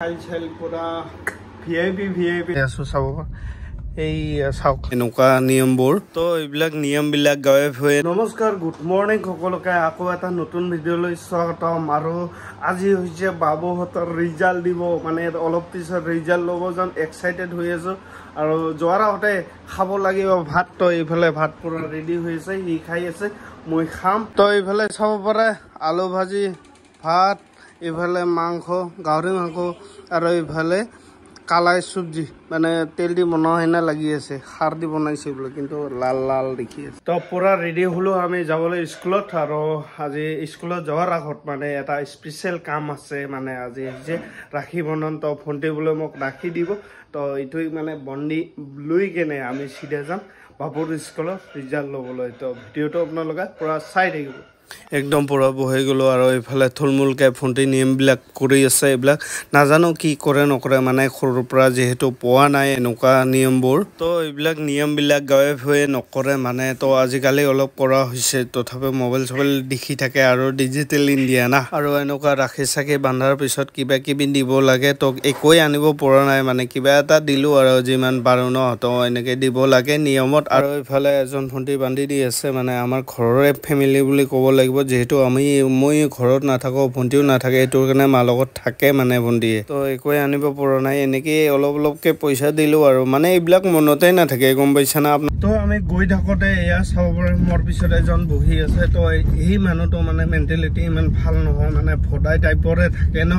চাইল পুৰা ভিআইপি আছো চাব এই চাওক এনেকুৱা নিয়মবোৰ তো এইবিলাক নিয়মবিলাক গায়ব হৈ নমস্কাৰ গুড মৰ্নিং সকলোকে আকৌ এটা নতুন ভিডিঅ'লৈ স্বাগতম আৰু আজি হৈছে বাবুহঁতৰ ৰিজাল্ট দিব মানে অলপ পিছত ৰিজাল্ট ল'ব যেন এক্সাইটেড হৈ আছো আৰু যোৱাৰ আগতে খাব লাগিব ভাত তো এইফালে ভাত পুৰা ৰেডি হৈ আছে ই খাই আছে মই খাম তো এইফালে চাব পাৰে আলু ভাজি ভাত এইফালে মাংস গাহৰি মাংস আৰু এইফালে কালাই চব্জি মানে তেল দি বনোৱা হেনা লাগি আছে খাৰ দি বনাইছে বোলে কিন্তু লাল লাল দেখি আছে তো পুৰা ৰেডি হলো আমি যাবলৈ স্কুলত আৰু আজি স্কুলত যোৱাৰ আগত মানে এটা স্পেচিয়েল কাম আছে মানে আজি যে ৰাখি বন্ধন তো ভণ্টি বোলে মোক ৰাখি দিব তো এইটোই মানে বন্দি লৈ কেনে আমি চিধা যাম বাবুৰ স্কুলত ৰিজাল্ট ল'বলৈ তো ভিডিঅ'টো আপোনালোকে পুৰা চাই থাকিব একদম পুৰা বহি গ'লো আৰু এইফালে থুলমূলকে ভণ্টি নিয়মবিলাক কৰি আছে এইবিলাক নাজানো কি কৰে নকৰে মানে সৰুৰ পৰা যিহেতু পোৱা নাই এনেকুৱা নিয়মবোৰ তো এইবিলাক নিয়মবিলাক গায়ব হৈ নকৰে মানে তো আজিকালি অলপ কৰা হৈছে তথাপি মোবাইল চবাইল দেখি থাকে আৰু ডিজিটেল ইণ্ডিয়া না আৰু এনেকুৱা ৰাখি চাকি বান্ধাৰ পিছত কিবা কিবি দিব লাগে তো একোৱে আনিব পৰা নাই মানে কিবা এটা দিলোঁ আৰু যিমান পাৰোঁ ন তো এনেকৈ দিব লাগে নিয়মত আৰু এইফালে এজন ভণ্টি বান্ধি দি আছে মানে আমাৰ ঘৰৰে ফেমিলি বুলি ক'ব লাগিব যেহেতু মই ঘৰত নাথাকো ভণ্টিও নাথাকে এইটোৰ কাৰণে মাৰ লগত থাকে মানে ভণ্টিয়ে তো একোৱে আনিব পৰা নাই এনেকৈ অলপকে পইচা দিলোঁ আৰু মানে এইবিলাক মনতে নাথাকে গম পাইছা না আপুনি তো আমি গৈ থাকোঁতে এয়া চাব পাৰে মোৰ পিছত এজন বহি আছে তো এই মানুহটো মানে মেণ্টেলিটি ইমান ভাল নহয় মানে ভদাই টাইপৰে থাকে ন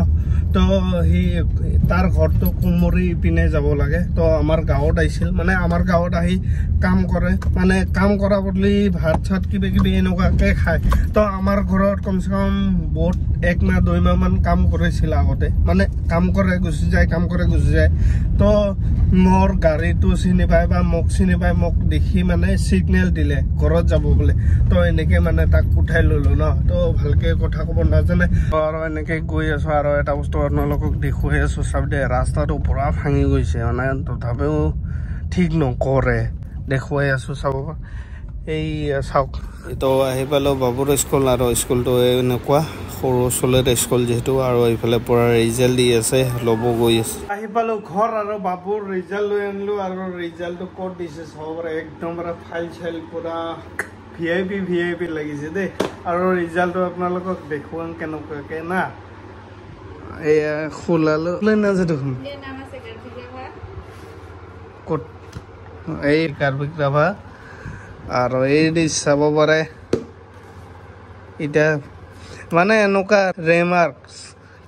তো সি তাৰ ঘৰটো কুমৰি পিনে যাব লাগে তো আমাৰ গাঁৱত আহিছিল মানে আমাৰ গাঁৱত আহি কাম কৰে মানে কাম কৰা বদলি ভাত চাত কিবা কিবি এনেকুৱাকৈ খায় তো আমাৰ ঘৰত কমচে কম বহুত 1 মাহ 2 মাহ মান কাম কৰিছিল আগতে মানে কাম কৰে গুচি যায় তো মোৰ গাড়ীটো চিনি পায় বা মোক চিনি পায় মোক দেখি মানে সিগনেল দিলে ঘৰত যাব বোলে তো এনেকৈ মানে তাক উঠাই ল'লো ন তো ভালকে কথা ক'ব নাজানে আৰু এনেকৈ গৈ আছো আৰু এটা বস্তু আপোনালোকক দেখুৱাই আছো চাব দে ৰাস্তাটো পুৰা ভাঙি গৈছে মানে তথাপিও ঠিক নকৰে দেখুৱাই আছো চাব এই চাওক তো আহি পালোঁ বাবুৰ স্কুল আৰু স্কুলটো এনেকুৱা সৰু চলিৰ স্কুল যিহেতু আৰু এইফালে পুৰা ৰিজাল্ট দি আছে ল'ব গৈ আছে আহি পালোঁ ঘৰ আৰু বাবুৰ ৰিজাল্ট লৈ আনিলোঁ আৰু ৰিজাল্টটো ক'ত দিছে চাব একদম ফাইল চাইল পুৰা ভিআইপি লাগিছে দেই আৰু ৰিজাল্টটো আপোনালোকক দেখুৱাম কেনেকুৱাকৈ না এয়া খোলালো নাযায় দেখোন ক'ত এই কাৰ্বিক ৰাভা আৰু এই চাব পাৰে এতিয়া মানে এনেকুৱা ৰেমাৰ্কছ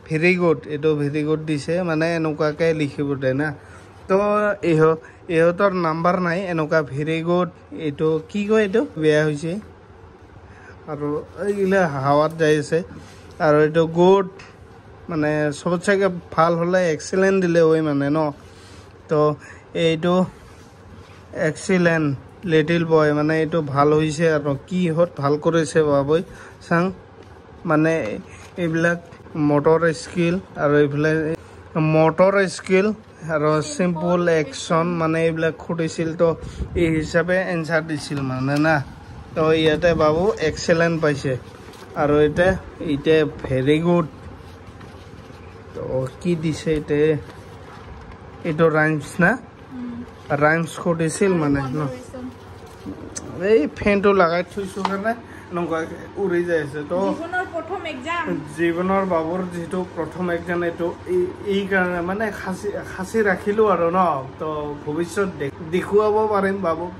ভেৰি গুড এইটো ভেৰি গুড দিছে মানে এনেকুৱাকৈ লিখিব দে না তো ইহঁতৰ নাম্বাৰ নাই এনেকুৱা ভেৰি গুড এইটো কি কয় এইটো বেয়া হৈছে আৰু এইগিলা হাৱাত যাই আছে আৰু এইটো গুড মানে চবতছে ভাল হ'লে এক্সিলেণ্ট দিলে হয় মানে ন তো এইটো এক্সিলেণ্ট লিটিল বয় মানে এইটো ভাল হৈছে আৰু কিহত ভাল কৰিছে বাবুই চাং মানে এইবিলাক মটৰ স্কিল আৰু এইফালে মটৰ স্কিল আৰু চিম্পল একশ্যন মানে এইবিলাক সুধিছিল তো এই হিচাপে এনচাৰ দিছিল মানে না তো ইয়াতে বাবু এক্সেলেণ্ট পাইছে আৰু এতিয়া ভেৰি গুড তো কি দিছে এতিয়া এইটো ৰাইমছ না ৰাইমছ সুধিছিল মানে ন এই ফেনটো লগাই থৈছোঁ কাৰণে এনেকুৱাকৈ উৰি যাই আছে তো জীৱনৰ বাবুৰ যিটো প্ৰথম এক্সাম এইটো এই কাৰণে মানে সাঁচি ৰাখিলোঁ আৰু ন তো ভৱিষ্যত দেখুৱাব পাৰিম বাবুক